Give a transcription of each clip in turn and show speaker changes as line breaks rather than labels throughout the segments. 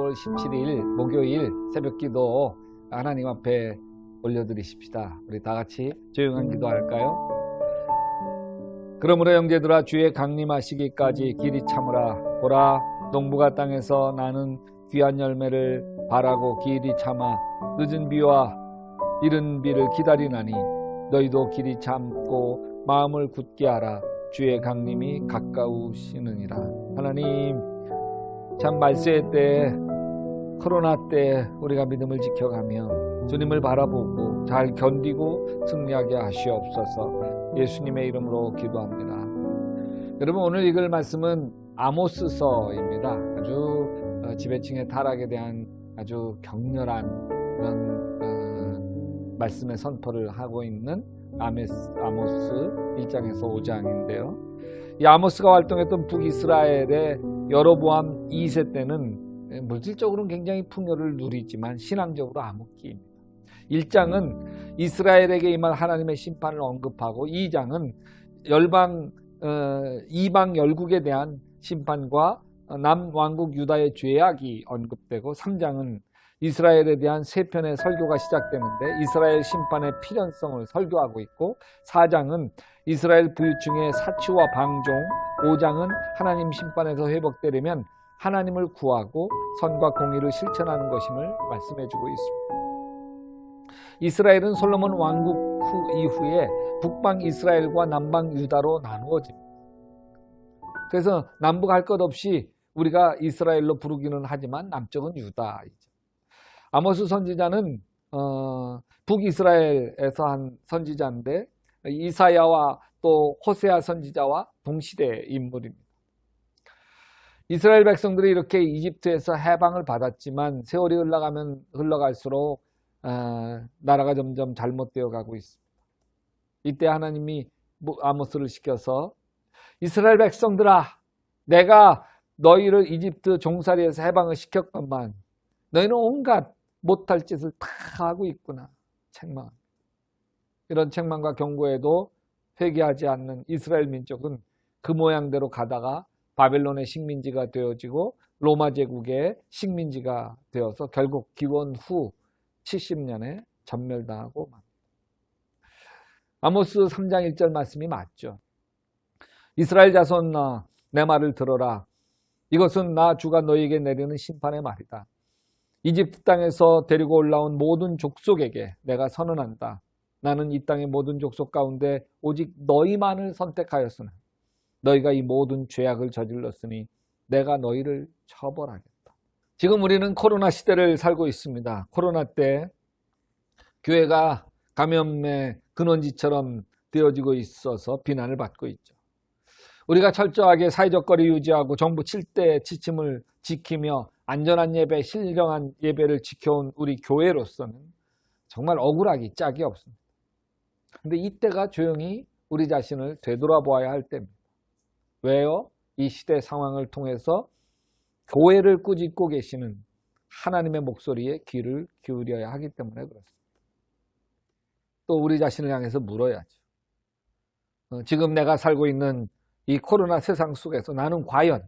1월 17일 목요일 새벽기도 하나님 앞에 올려드리십시다. 우리 다 같이 조용한 기도할까요? 그러므로 형제들아, 주의 강림하시기까지 길이 참으라. 보라, 농부가 땅에서 나는 귀한 열매를 바라고 길이 참아 늦은 비와 이른 비를 기다리나니 너희도 길이 참고 마음을 굳게 하라. 주의 강림이 가까우시느니라. 하나님, 참 말세의 때, 코로나 때 우리가 믿음을 지켜가며 주님을 바라보고 잘 견디고 승리하게 하시옵소서. 예수님의 이름으로 기도합니다. 여러분, 오늘 읽을 말씀은 아모스서입니다. 아주 지배층의 타락에 대한 아주 격렬한 그런 말씀의 선포를 하고 있는 아모스 1장에서 5장인데요. 이 아모스가 활동했던 북이스라엘의 여로보암 2세 때는 물질적으로는 굉장히 풍요를 누리지만 신앙적으로 암흑기입니다. 1장은 이스라엘에게 임할 하나님의 심판을 언급하고 2장은 이방 열국에 대한 심판과 남왕국 유다의 죄악이 언급되고 3장은 이스라엘에 대한 세 편의 설교가 시작되는데 이스라엘 심판의 필연성을 설교하고 있고 4장은 이스라엘 부유층의 사치와 방종, 5장은 하나님 심판에서 회복되려면 하나님을 구하고 선과 공의를 실천하는 것임을 말씀해주고 있습니다. 이스라엘은 솔로몬 왕국 이후에 북방 이스라엘과 남방 유다로 나누어집니다. 그래서 남북 할 것 없이 우리가 이스라엘로 부르기는 하지만 남쪽은 유다이죠. 아모스 선지자는 북이스라엘에서 한 선지자인데 이사야와 또 호세아 선지자와 동시대 인물입니다. 이스라엘 백성들이 이렇게 이집트에서 해방을 받았지만 세월이 흘러갈수록 나라가 점점 잘못되어 가고 있습니다. 이때 하나님이 아모스를 시켜서 이스라엘 백성들아, 내가 너희를 이집트 종살이에서 해방을 시켰건만 너희는 온갖 못할 짓을 다 하고 있구나. 책망. 이런 책망과 경고에도 회개하지 않는 이스라엘 민족은 그 모양대로 가다가 바벨론의 식민지가 되어지고 로마 제국의 식민지가 되어서 결국 기원 후 70년에 전멸당하고 맙니다. 아모스 3장 1절 말씀이 맞죠. 이스라엘 자손아, 내 말을 들어라. 이것은 나 주가 너희에게 내리는 심판의 말이다. 이집트 땅에서 데리고 올라온 모든 족속에게 내가 선언한다. 나는 이 땅의 모든 족속 가운데 오직 너희만을 선택하였으나 너희가 이 모든 죄악을 저질렀으니 내가 너희를 처벌하겠다. 지금 우리는 코로나 시대를 살고 있습니다. 코로나 때 교회가 감염의 근원지처럼 되어지고 있어서 비난을 받고 있죠. 우리가 철저하게 사회적 거리 유지하고 정부 7대 지침을 지키며 안전한 예배, 신령한 예배를 지켜온 우리 교회로서는 정말 억울하기 짝이 없습니다. 그런데 이때가 조용히 우리 자신을 되돌아보아야 할 때입니다. 왜요? 이 시대 상황을 통해서 교회를 꾸짖고 계시는 하나님의 목소리에 귀를 기울여야 하기 때문에 그렇습니다. 또 우리 자신을 향해서 물어야죠. 지금 내가 살고 있는 이 코로나 세상 속에서 나는 과연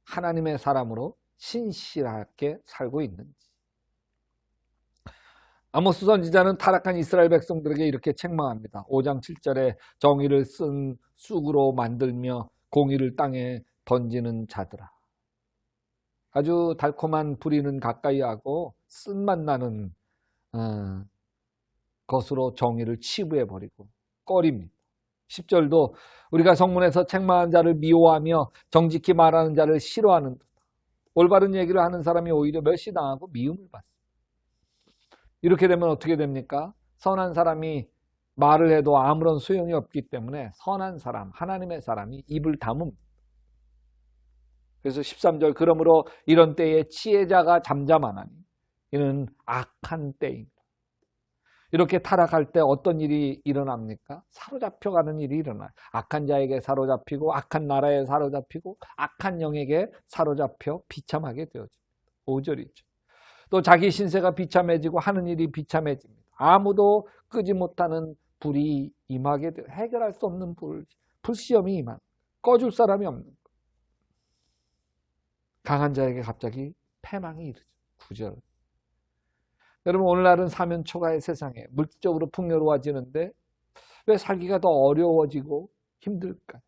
하나님의 사람으로 신실하게 살고 있는지. 아모스 선지자는 타락한 이스라엘 백성들에게 이렇게 책망합니다. 5장 7절에 정의를 쓴 쑥으로 만들며 공의를 땅에 던지는 자들아. 아주 달콤한 불의는 가까이 하고 쓴맛 나는 것으로 정의를 치부해버리고 꺼립니다. 10절도 우리가 성문에서 책망한 자를 미워하며 정직히 말하는 자를 싫어하는 듯. 올바른 얘기를 하는 사람이 오히려 멸시당하고 미움을 받습니다. 이렇게 되면 어떻게 됩니까? 선한 사람이 말을 해도 아무런 소용이 없기 때문에 선한 사람, 하나님의 사람이 입을 다뭅니다. 그래서 13절, 그러므로 이런 때에 지혜자가 잠잠하나니 이는 악한 때입니다. 이렇게 타락할 때 어떤 일이 일어납니까? 사로잡혀가는 일이 일어나요. 악한 자에게 사로잡히고 악한 나라에 사로잡히고 악한 영에게 사로잡혀 비참하게 되어집니다. 5절이죠. 또 자기 신세가 비참해지고 하는 일이 비참해집니다. 아무도 끄지 못하는 불이 임하게 되어 해결할 수 없는 불시험이 임한, 꺼줄 사람이 없는, 강한 자에게 갑자기 패망이 이르죠. 부절. 여러분, 오늘날은 사면 초가의 세상에 물질적으로 풍요로워지는데 왜 살기가 더 어려워지고 힘들까?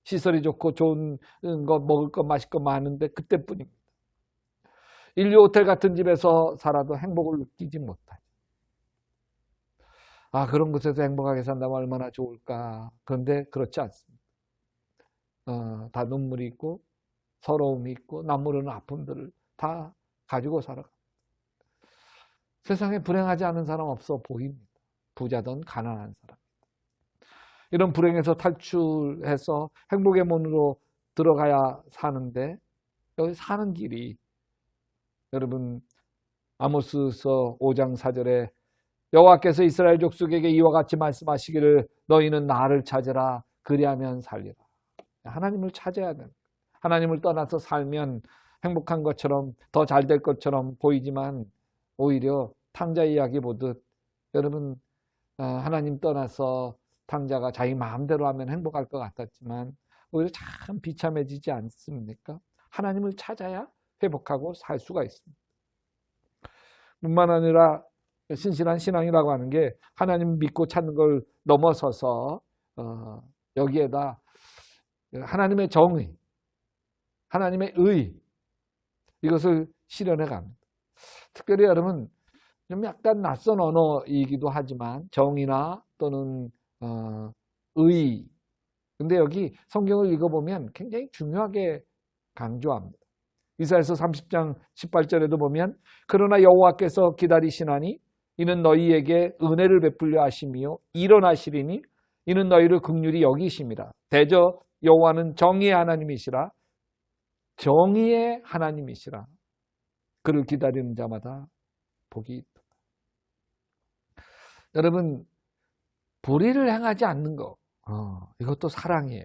시설이 좋고 좋은 거 먹을 거 마실 거 많은데 그때뿐입니다. 인류 호텔 같은 집에서 살아도 행복을 느끼지 못하죠. 그런 곳에서 행복하게 산다면 얼마나 좋을까? 그런데 그렇지 않습니다. 다 눈물이 있고 서러움이 있고 남모르는 아픔들을 다 가지고 살아갑니다. 세상에 불행하지 않은 사람 없어 보입니다. 부자든 가난한 사람. 이런 불행에서 탈출해서 행복의 문으로 들어가야 사는데 여기 사는 길이 여러분 아모스서 5장 4절에 여호와께서 이스라엘 족속에게 이와 같이 말씀하시기를 너희는 나를 찾으라 그리하면 살리라. 하나님을 찾아야 됩니다. 하나님을 떠나서 살면 행복한 것처럼 더 잘 될 것처럼 보이지만 오히려 탕자 이야기 보듯 여러분 하나님 떠나서 탕자가 자기 마음대로 하면 행복할 것 같았지만 오히려 참 비참해지지 않습니까? 하나님을 찾아야 회복하고 살 수가 있습니다. 뿐만 아니라 신실한 신앙이라고 하는 게 하나님 믿고 찾는 걸 넘어서서 여기에다 하나님의 정의, 하나님의 의 이것을 실현해 갑니다. 특별히 여러분 좀 약간 낯선 언어이기도 하지만 정의나 또는 의. 근데 여기 성경을 읽어보면 굉장히 중요하게 강조합니다. 이사야서 30장 18절에도 보면 그러나 여호와께서 기다리시나니 이는 너희에게 은혜를 베풀려 하심이요 일어나시리니 이는 너희를 긍휼히 여기심이라. 대저 여호와는 정의의 하나님이시라. 정의의 하나님이시라. 그를 기다리는 자마다 복이 있다. 여러분 불의를 행하지 않는 거 이것도 사랑이에요.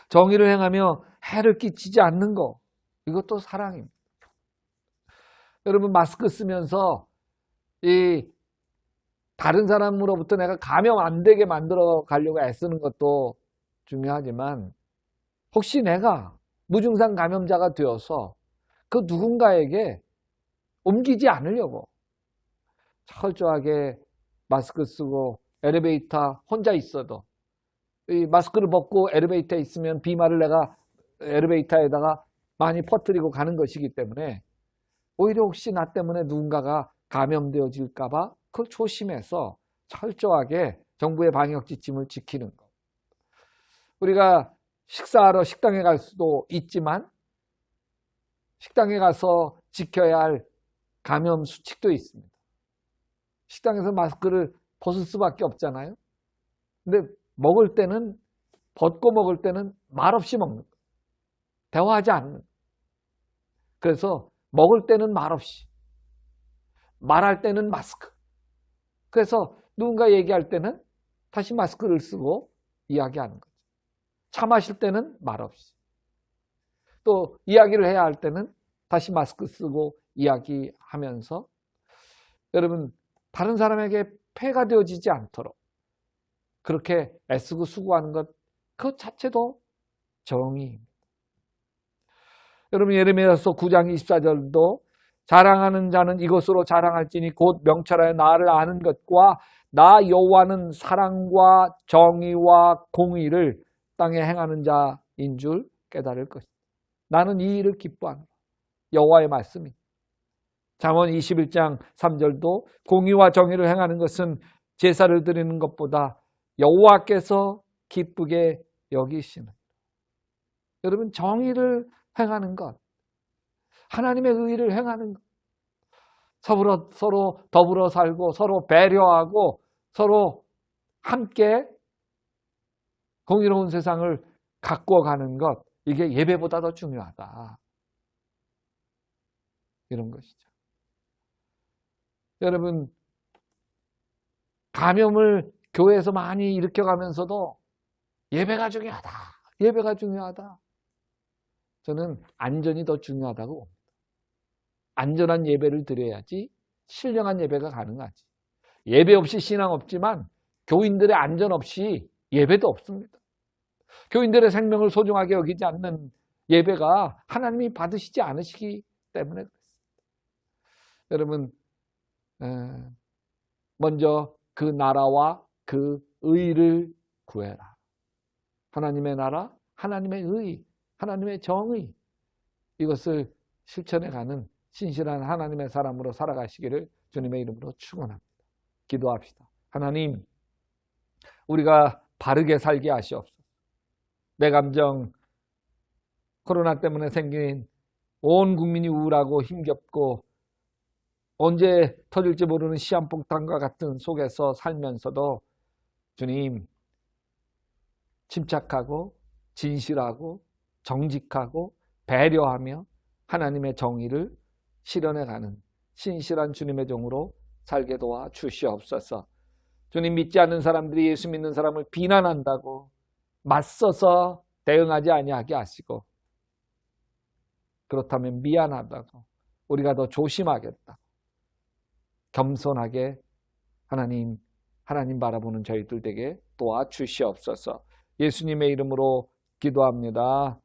정의를 행하며 해를 끼치지 않는 거 이것도 사랑입니다. 여러분 마스크 쓰면서 이 다른 사람으로부터 내가 감염 안 되게 만들어 가려고 애쓰는 것도 중요하지만 혹시 내가 무증상 감염자가 되어서 그 누군가에게 옮기지 않으려고 철저하게 마스크 쓰고 엘리베이터 혼자 있어도 이 마스크를 벗고 엘리베이터에 있으면 비말을 내가 엘리베이터에다가 많이 퍼뜨리고 가는 것이기 때문에 오히려 혹시 나 때문에 누군가가 감염되어질까 봐 그걸 조심해서 철저하게 정부의 방역 지침을 지키는 것. 우리가 식사하러 식당에 갈 수도 있지만 식당에 가서 지켜야 할 감염 수칙도 있습니다. 식당에서 마스크를 벗을 수밖에 없잖아요. 근데 먹을 때는 벗고 먹을 때는 말없이 먹는 거예요. 대화하지 않는 거예요. 그래서 먹을 때는 말없이 말할 때는 마스크. 그래서 누군가 얘기할 때는 다시 마스크를 쓰고 이야기하는 거죠. 차 마실 때는 말없이. 또 이야기를 해야 할 때는 다시 마스크 쓰고 이야기하면서 여러분 다른 사람에게 폐가 되어지지 않도록 그렇게 애쓰고 수고하는 것 그 자체도 정의입니다. 여러분 예레미야서 9장 24절도 자랑하는 자는 이것으로 자랑할지니 곧 명철하여 나를 아는 것과 나 여호와는 사랑과 정의와 공의를 땅에 행하는 자인 줄 깨달을 것이다. 나는 이 일을 기뻐하노라. 여호와의 말씀이. 잠언 21장 3절도 공의와 정의를 행하는 것은 제사를 드리는 것보다 여호와께서 기쁘게 여기시는. 여러분 정의를 행하는 것, 하나님의 의를 행하는 것, 서로 더불어 살고 서로 배려하고 서로 함께 공의로운 세상을 가꾸어가는 것, 이게 예배보다 더 중요하다. 이런 것이죠. 여러분 감염을 교회에서 많이 일으켜가면서도 예배가 중요하다. 예배가 중요하다. 저는 안전이 더 중요하다고 봅니다. 안전한 예배를 드려야지 신령한 예배가 가능하지. 예배 없이 신앙 없지만 교인들의 안전 없이 예배도 없습니다. 교인들의 생명을 소중하게 여기지 않는 예배가 하나님이 받으시지 않으시기 때문에 그렇습니다. 여러분, 먼저 그 나라와 그 의를 구해라. 하나님의 나라, 하나님의 의, 하나님의 정의, 이것을 실천해가는 신실한 하나님의 사람으로 살아가시기를 주님의 이름으로 축원합니다. 기도합시다. 하나님, 우리가 바르게 살게 하시옵소서. 내 감정, 코로나 때문에 생긴 온 국민이 우울하고 힘겹고 언제 터질지 모르는 시한폭탄과 같은 속에서 살면서도 주님, 침착하고 진실하고 정직하고 배려하며 하나님의 정의를 실현해가는 신실한 주님의 종으로 살게 도와 주시옵소서. 주님, 믿지 않는 사람들이 예수 믿는 사람을 비난한다고 맞서서 대응하지 아니하게 하시고, 그렇다면 미안하다고, 우리가 더 조심하겠다, 겸손하게 하나님 바라보는 저희들 되게 도와주시옵소서. 예수님의 이름으로 기도합니다.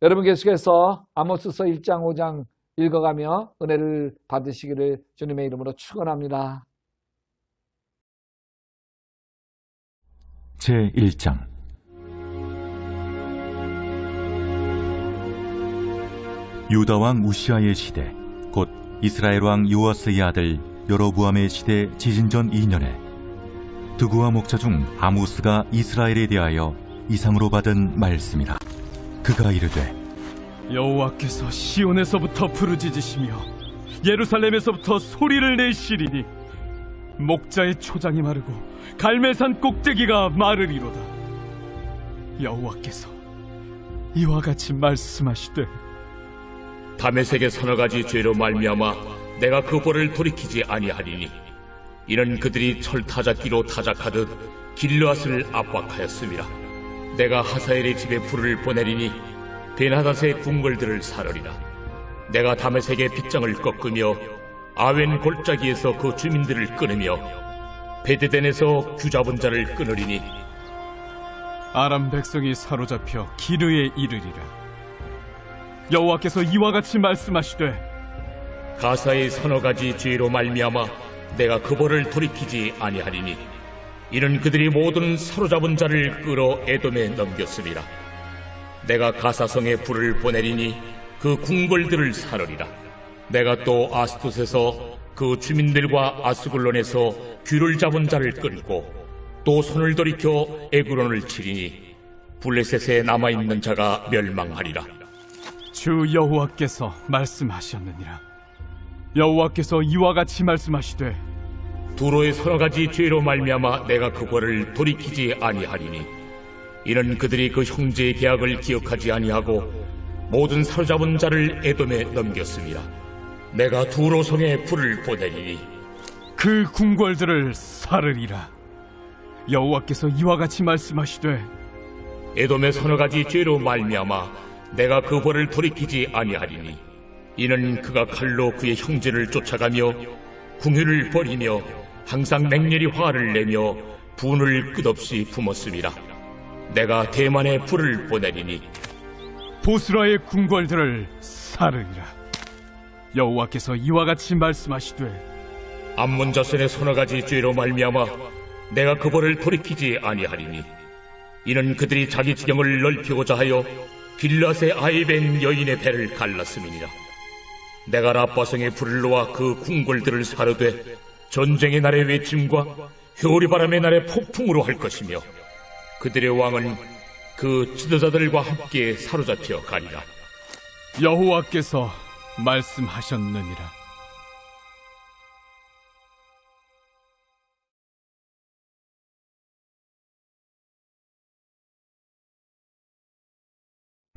여러분, 계속해서 아모스서 1장 5장 읽어가며 은혜를 받으시기를 주님의 이름으로 축원합니다.
제1장 유다 왕 우시아의 시대, 곧 이스라엘 왕 요아스의 아들 여로보암의 시대 지진전 2년에 드구와 목자 중 아모스가 이스라엘에 대하여 이상으로 받은 말씀이라. 그가 이르되,
여호와께서 시온에서부터 부르짖으시며 예루살렘에서부터 소리를 내시리니 목자의 초장이 마르고 갈매산 꼭대기가 마르리로다. 여호와께서 이와 같이 말씀하시되,
다메섹의 서너 가지 죄로 말미암아 내가 그 벌을 돌이키지 아니하리니 이는 그들이 철타작기로 타작하듯 길르앗을 압박하였음이라. 내가 하사엘의 집에 불을 보내리니 베나닷의 궁궐들을 사르리라. 내가 다메섹의 빗장을 꺾으며 아웬 골짜기에서 그 주민들을 끊으며 베데덴에서 규잡은 자를 끊으리니
아람 백성이 사로잡혀 기르에 이르리라. 여호와께서 이와 같이 말씀하시되,
가사의 서너 가지 죄로 말미암아 내가 그 벌을 돌이키지 아니하리니 이는 그들이 모든 사로잡은 자를 끌어 에돔에 넘겼으리라. 내가 가사성에 불을 보내리니 그 궁궐들을 사르리라. 내가 또 아스돗에서 그 주민들과 아스글론에서 귀를 잡은 자를 끌고 또 손을 돌이켜 에그론을 치리니 블레셋에 남아있는 자가 멸망하리라.
주 여호와께서 말씀하셨느니라. 여호와께서 이와 같이 말씀하시되,
두로의 서너 가지 죄로 말미암아 내가 그 벌을 돌이키지 아니하리니 이는 그들이 그 형제의 계약을 기억하지 아니하고 모든 사로잡은 자를 에돔에 넘겼습니다. 내가 두로 성에 불을 보내리니
그 궁궐들을 사르리라. 여호와께서 이와 같이 말씀하시되,
에돔의 서너 가지 죄로 말미암아 내가 그 벌을 돌이키지 아니하리니 이는 그가 칼로 그의 형제를 쫓아가며 궁유를 버리며 항상 맹렬히 화를 내며 분을 끝없이 품었음이라. 내가 대만에 불을 보내리니
보스라의 궁궐들을 사르리라. 여호와께서 이와 같이 말씀하시되,
암몬 자손의 서너 가지 죄로 말미암아 내가 그 벌을 돌이키지 아니하리니 이는 그들이 자기 지경을 넓히고자 하여 길앗의 아이벤 여인의 배를 갈랐음이니라. 내가 라빠성의 불을 놓아 그 궁궐들을 사르되 전쟁의 날의 외침과 효리바람의 날의 폭풍으로 할 것이며 그들의 왕은 그 지도자들과 함께 사로잡혀 가리라.
여호와께서 말씀하셨느니라.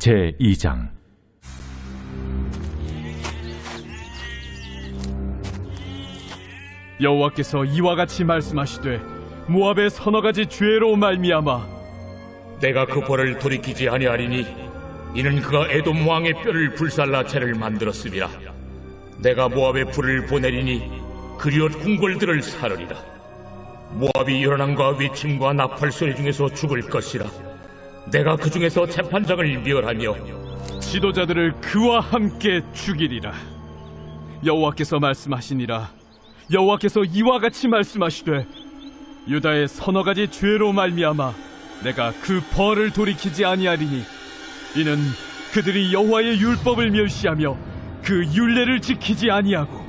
제2장
여호와께서 이와 같이 말씀하시되, 모압의 서너 가지 죄로 말미암아
내가 그 벌을 돌이키지 아니하리니 이는 그가 에돔 왕의 뼈를 불살라 채를 만들었음이라. 내가 모압에 불을 보내리니 그리옷 궁궐들을 사르리라. 모압이 일어남과 외침과 나팔 소리 중에서 죽을 것이라. 내가 그 중에서 재판장을 멸하며
지도자들을 그와 함께 죽이리라. 여호와께서 말씀하시니라. 여호와께서 이와 같이 말씀하시되 유다의 서너 가지 죄로 말미암아 내가 그 벌을 돌이키지 아니하리니 이는 그들이 여호와의 율법을 멸시하며 그 율례를 지키지 아니하고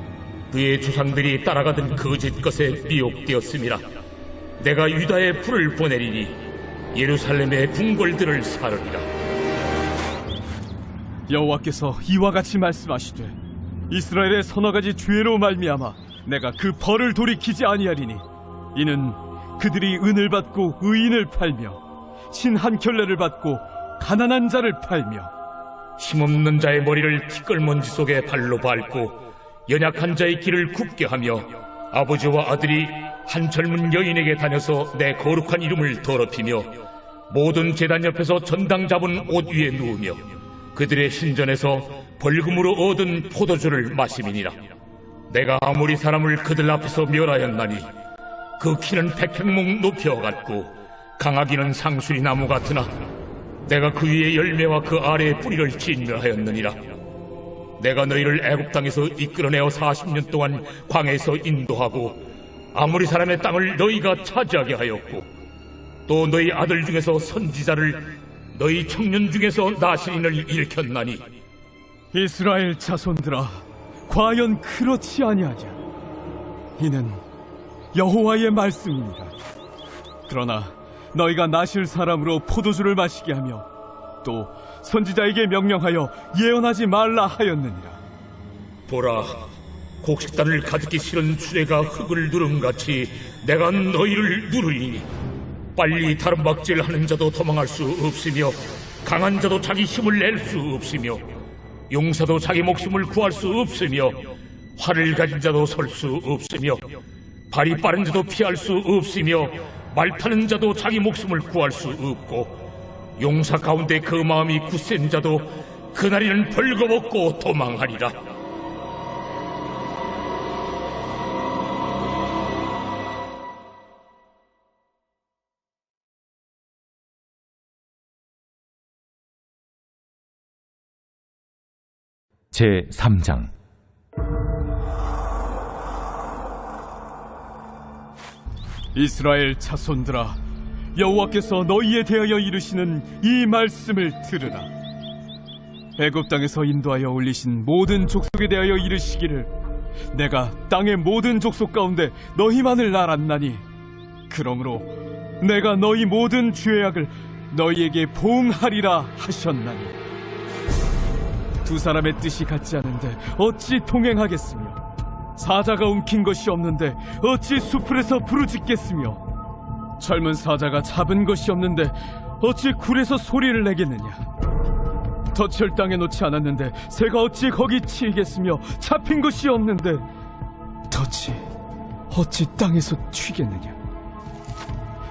그의 조상들이 따라가던 거짓 것에 미혹되었음이라. 내가 유다에 불을 보내리니 예루살렘의 궁궐들을 사르리라.
여호와께서 이와 같이 말씀하시되 이스라엘의 서너 가지 죄로 말미암아 내가 그 벌을 돌이키지 아니하리니 이는 그들이 은을 받고 의인을 팔며 신 한 켤레를 받고 가난한 자를 팔며
힘없는 자의 머리를 티끌먼지 속에 발로 밟고 연약한 자의 길을 굽게 하며 아버지와 아들이 한 젊은 여인에게 다녀서 내 거룩한 이름을 더럽히며 모든 제단 옆에서 전당 잡은 옷 위에 누우며 그들의 신전에서 벌금으로 얻은 포도주를 마심이니라. 내가 아무리 사람을 그들 앞에서 멸하였나니 그 키는 백행목 높여갔고 강하기는 상수리 나무 같으나 내가 그 위에 열매와 그 아래에 뿌리를 진멸하였느니라. 내가 너희를 애굽 땅에서 이끌어내어 40년 동안 광야에서 인도하고 아무리 사람의 땅을 너희가 차지하게 하였고 또 너희 아들 중에서 선지자를 너희 청년 중에서 나신인을 일으켰나니
이스라엘 자손들아 과연 그렇지 아니하냐. 이는 여호와의 말씀입니다. 그러나 너희가 나실 사람으로 포도주를 마시게 하며 또 선지자에게 명령하여 예언하지 말라 하였느니라.
보라, 곡식단을 가득히 실은 수레가 흙을 누름같이 내가 너희를 누르리니 빨리 다름박질하는 자도 도망할 수 없으며 강한 자도 자기 힘을 낼 수 없으며 용사도 자기 목숨을 구할 수 없으며 활을 가진 자도 설 수 없으며 발이 빠른 자도 피할 수 없으며 말 타는 자도 자기 목숨을 구할 수 없고 용사 가운데 그 마음이 굳센 자도 그날에는 벌거벗고 도망하리라.
제3장
이스라엘 자손들아 여호와께서 너희에 대하여 이르시는 이 말씀을 들으라. 애굽 땅에서 인도하여 올리신 모든 족속에 대하여 이르시기를 내가 땅의 모든 족속 가운데 너희만을 알았나니 그러므로 내가 너희 모든 죄악을 너희에게 보응하리라 하셨나니 두 사람의 뜻이 같지 않은데 어찌 동행하겠으며 사자가 움킨 것이 없는데 어찌 수풀에서 부르짖겠으며 젊은 사자가 잡은 것이 없는데 어찌 굴에서 소리를 내겠느냐. 덫을 땅에 놓지 않았는데 새가 어찌 거기 치이겠으며 잡힌 것이 없는데 덫이 어찌 땅에서 튀겠느냐.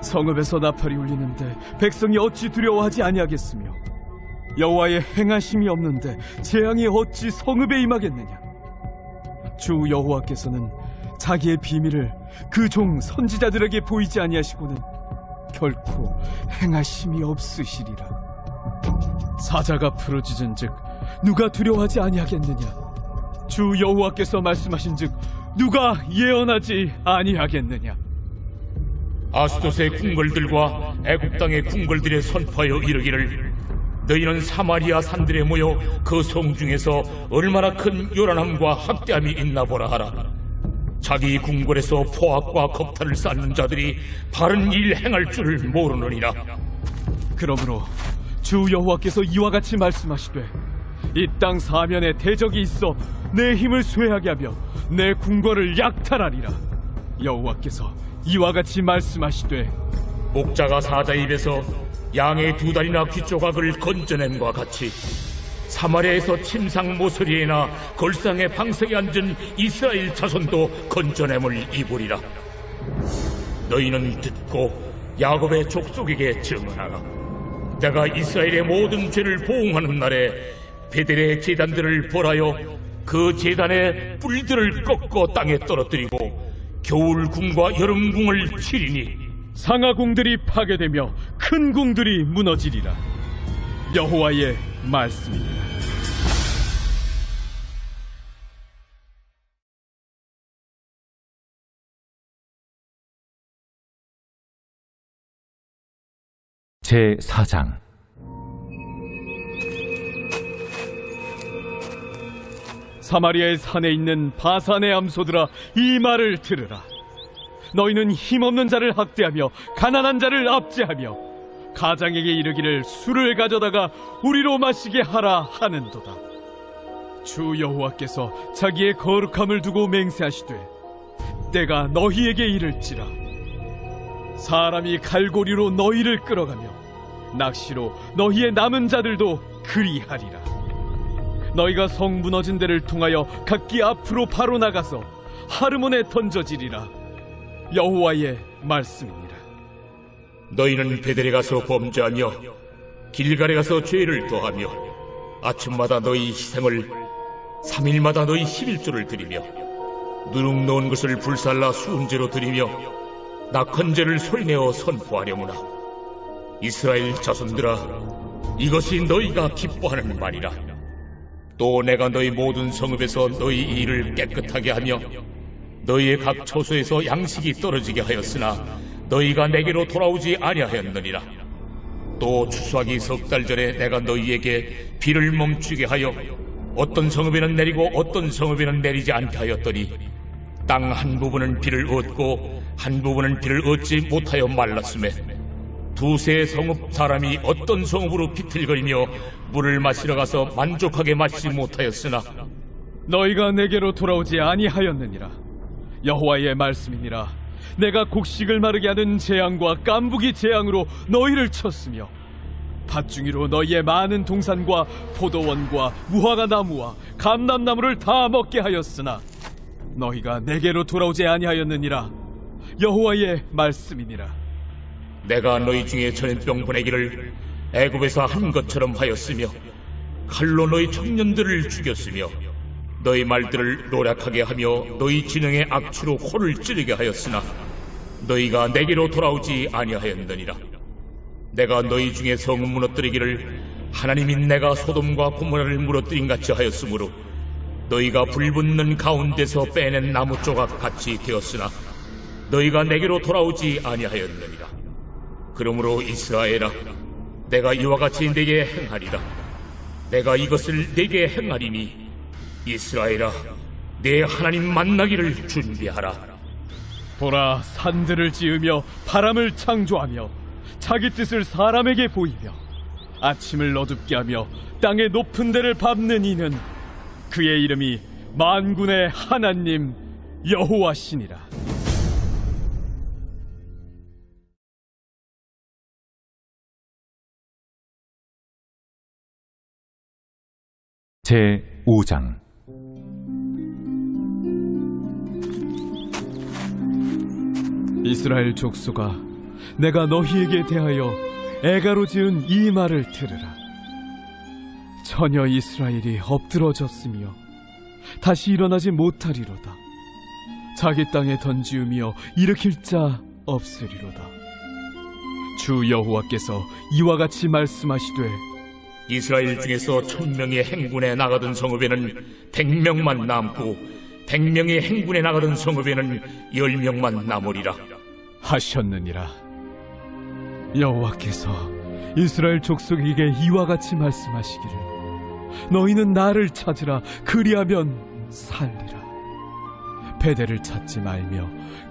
성읍에서 나팔이 울리는데 백성이 어찌 두려워하지 아니하겠으며 여호와의 행하심이 없는데 재앙이 어찌 성읍에 임하겠느냐. 주 여호와께서는 자기의 비밀을 그 종 선지자들에게 보이지 아니하시고는 결코 행하심이 없으시리라. 사자가 부르짖은즉 누가 두려워하지 아니하겠느냐. 주 여호와께서 말씀하신즉 누가 예언하지 아니하겠느냐.
아스돗의 궁궐들과 애굽 땅의 궁궐들에 선포하여 이르기를 너희는 사마리아 산들에 모여 그 성 중에서 얼마나 큰 요란함과 학대함이 있나 보라 하라. 자기 궁궐에서 포악과 겁탈을 쌓는 자들이 바른 일 행할 줄을 모르느니라.
그러므로 주 여호와께서 이와 같이 말씀하시되 이 땅 사면에 대적이 있어 내 힘을 쇠하게 하며 내 궁궐을 약탈하리라. 여호와께서 이와 같이 말씀하시되
목자가 사자 입에서 양의 두 다리나 귀 조각을 건져냄과 같이 사마리아에서 침상 모서리에나 걸상의 방석에 앉은 이스라엘 자손도 건져냄을 입으리라. 너희는 듣고 야곱의 족속에게 증언하라. 내가 이스라엘의 모든 죄를 보응하는 날에 베델의 제단들을 벌하여 그 제단의 뿔들을 꺾어 땅에 떨어뜨리고 겨울궁과 여름궁을 치리니
상하궁들이 파괴되며 큰 궁들이 무너지리라. 여호와의 말씀입니다.
제4장.
사마리아의 산에 있는 바산의 암소들아, 이 말을 들으라. 너희는 힘없는 자를 학대하며 가난한 자를 압제하며 가장에게 이르기를 술을 가져다가 우리로 마시게 하라 하는도다. 주 여호와께서 자기의 거룩함을 두고 맹세하시되 때가 너희에게 이를지라. 사람이 갈고리로 너희를 끌어가며 낚시로 너희의 남은 자들도 그리하리라. 너희가 성 무너진 데를 통하여 각기 앞으로 바로 나가서 하르몬에 던져지리라. 여호와의 말씀이니라.
너희는 베델에 가서 범죄하며 길갈에 가서 죄를 더하며 아침마다 너희 희생을 3일마다 너희 11조를 드리며 누룩 놓은 것을 불살라 수은제로 드리며 낙헌제를 소리내어 선포하려무나. 이스라엘 자손들아, 이것이 너희가 기뻐하는 말이라. 또 내가 너희 모든 성읍에서 너희 일을 깨끗하게 하며 너희의 각 처소에서 양식이 떨어지게 하였으나 너희가 내게로 돌아오지 아니하였느니라. 또 추수하기 석 달 전에 내가 너희에게 비를 멈추게 하여 어떤 성읍에는 내리고 어떤 성읍에는 내리지 않게 하였더니 땅 한 부분은 비를 얻고 한 부분은 비를 얻지 못하여 말랐음에 두세 성읍 사람이 어떤 성읍으로 비틀거리며 물을 마시러 가서 만족하게 마시지 못하였으나
너희가 내게로 돌아오지 아니하였느니라. 여호와의 말씀이니라. 내가 곡식을 마르게 하는 재앙과 깐부기 재앙으로 너희를 쳤으며 밭중이로 너희의 많은 동산과 포도원과 무화과 나무와 감람나무를 다 먹게 하였으나 너희가 내게로 돌아오지 아니하였느니라. 여호와의 말씀이니라.
내가 너희 중에 전염병 보내기를 애굽에서 한 것처럼 하였으며 칼로 너희 청년들을 죽였으며 너희 말들을 노략하게 하며 너희 진영의 악취로 코를 찌르게 하였으나 너희가 내게로 돌아오지 아니하였느니라. 내가 너희 중에 성을 무너뜨리기를 하나님이 내가 소돔과 고모라를 무너뜨린 같이 하였으므로 너희가 불붙는 가운데서 빼낸 나무 조각 같이 되었으나 너희가 내게로 돌아오지 아니하였느니라. 그러므로 이스라엘아, 내가 이와 같이 내게 행하리라. 내가 이것을 내게 행하리니 이스라엘아, 내 하나님 만나기를 준비하라.
보라, 산들을 지으며 바람을 창조하며 자기 뜻을 사람에게 보이며 아침을 어둡게 하며 땅의 높은 데를 밟는 이는 그의 이름이 만군의 하나님 여호와시니라.
제5장.
이스라엘 족속아, 내가 너희에게 대하여 애가로 지은 이 말을 들으라. 처녀 이스라엘이 엎드러졌으며 다시 일어나지 못하리로다. 자기 땅에 던지우며 일으킬 자 없으리로다. 주 여호와께서 이와 같이 말씀하시되
이스라엘 중에서 1000명이 행군에 나가던 성읍에는 100명만 남고 100명이 행군에 나가던 성읍에는 10명만 남으리라
하셨느니라. 여호와께서 이스라엘 족속에게 이와 같이 말씀하시기를 너희는 나를 찾으라. 그리하면 살리라. 베델을 찾지 말며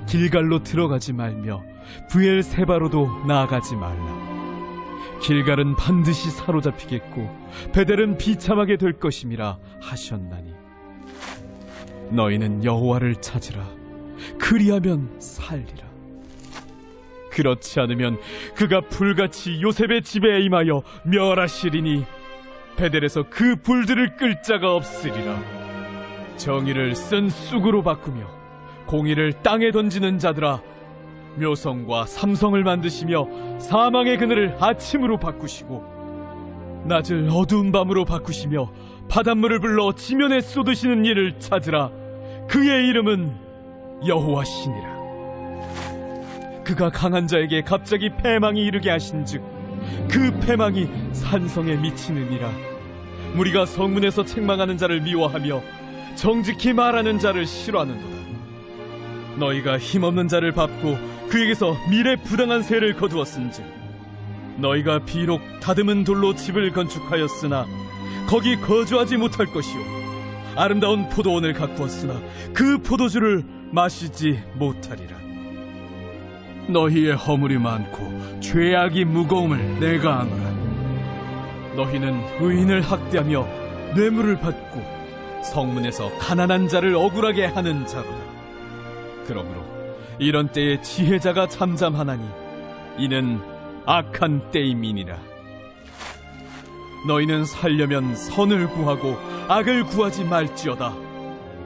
길갈로 들어가지 말며 브엘세바로도 나아가지 말라. 길갈은 반드시 사로잡히겠고 베델은 비참하게 될 것임이라 하셨나니 너희는 여호와를 찾으라. 그리하면 살리라. 그렇지 않으면 그가 불같이 요셉의 집에 임하여 멸하시리니 베델에서 그 불들을 끌 자가 없으리라. 정의를 쓴 쑥으로 바꾸며 공의를 땅에 던지는 자들아, 묘성과 삼성을 만드시며 사망의 그늘을 아침으로 바꾸시고 낮을 어두운 밤으로 바꾸시며 바닷물을 불러 지면에 쏟으시는 이를 찾으라. 그의 이름은 여호와시니라. 그가 강한 자에게 갑자기 패망이 이르게 하신즉 그 패망이 산성에 미치느니라. 무리가 성문에서 책망하는 자를 미워하며 정직히 말하는 자를 싫어하는도다. 너희가 힘없는 자를 밟고 그에게서 미래 부당한 세를 거두었은즉 너희가 비록 다듬은 돌로 집을 건축하였으나 거기 거주하지 못할 것이요 아름다운 포도원을 가꾸었으나 그 포도주를 마시지 못하리라. 너희의 허물이 많고 죄악이 무거움을 내가 아노라. 너희는 의인을 학대하며 뇌물을 받고 성문에서 가난한 자를 억울하게 하는 자로다. 그러므로 이런 때에 지혜자가 잠잠하나니 이는 악한 때임이니라. 너희는 살려면 선을 구하고 악을 구하지 말지어다.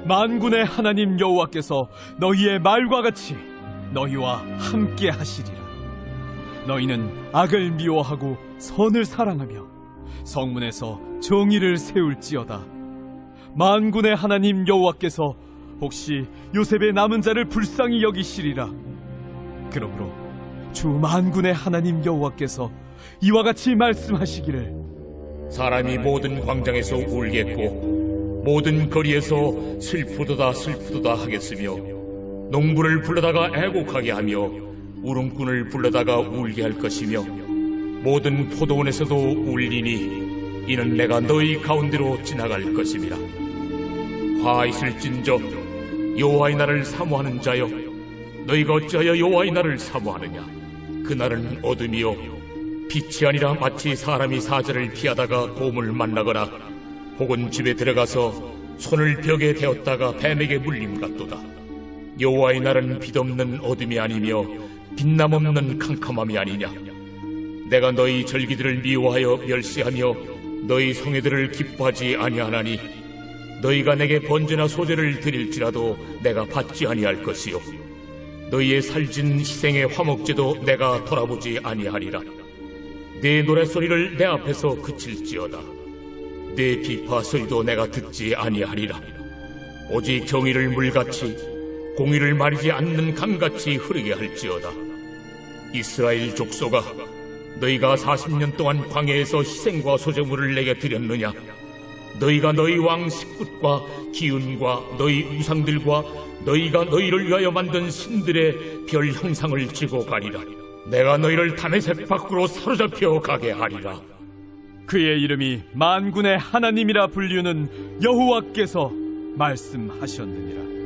만군의 하나님 여호와께서 너희의 말과 같이 너희와 함께 하시리라. 너희는 악을 미워하고 선을 사랑하며 성문에서 정의를 세울지어다. 만군의 하나님 여호와께서 혹시 요셉의 남은 자를 불쌍히 여기시리라. 그러므로 주 만군의 하나님 여호와께서 이와 같이 말씀하시기를
사람이 모든 광장에서 울겠고 모든 거리에서 슬프도다 슬프도다 하겠으며 농부를 불러다가 애곡하게 하며 울음꾼을 불러다가 울게 할 것이며 모든 포도원에서도 울리니 이는 내가 너희 가운데로 지나갈 것임이라. 화 있을진저 여호와의 날을 사모하는 자여, 너희가 어찌하여 여호와의 날을 사모하느냐? 그날은 어둠이요 빛이 아니라 마치 사람이 사자를 피하다가 곰을 만나거나 혹은 집에 들어가서 손을 벽에 대었다가 뱀에게 물림 같도다. 여호와의 날은 빛없는 어둠이 아니며 빛남 없는 캄캄함이 아니냐? 내가 너희 절기들을 미워하여 멸시하며 너희 성회들을 기뻐하지 아니하나니 너희가 내게 번제나 소제를 드릴지라도 내가 받지 아니할 것이요 너희의 살진 희생의 화목제도 내가 돌아보지 아니하리라. 네 노랫소리를 내 앞에서 그칠지어다. 네 비파 소리도 내가 듣지 아니하리라. 오직 정의를 물같이 공의를 마르지 않는 강같이 흐르게 할지어다. 이스라엘 족속아, 너희가 40년 동안 광야에서 희생과 소제물을 내게 드렸느냐? 너희가 너희 왕 식굿과 기운과 너희 우상들과 너희가 너희를 위하여 만든 신들의 별 형상을 지고 가리라. 내가 너희를 다메섹 밖으로 사로잡혀 가게 하리라.
그의 이름이 만군의 하나님이라 불리우는 여호와께서 말씀하셨느니라.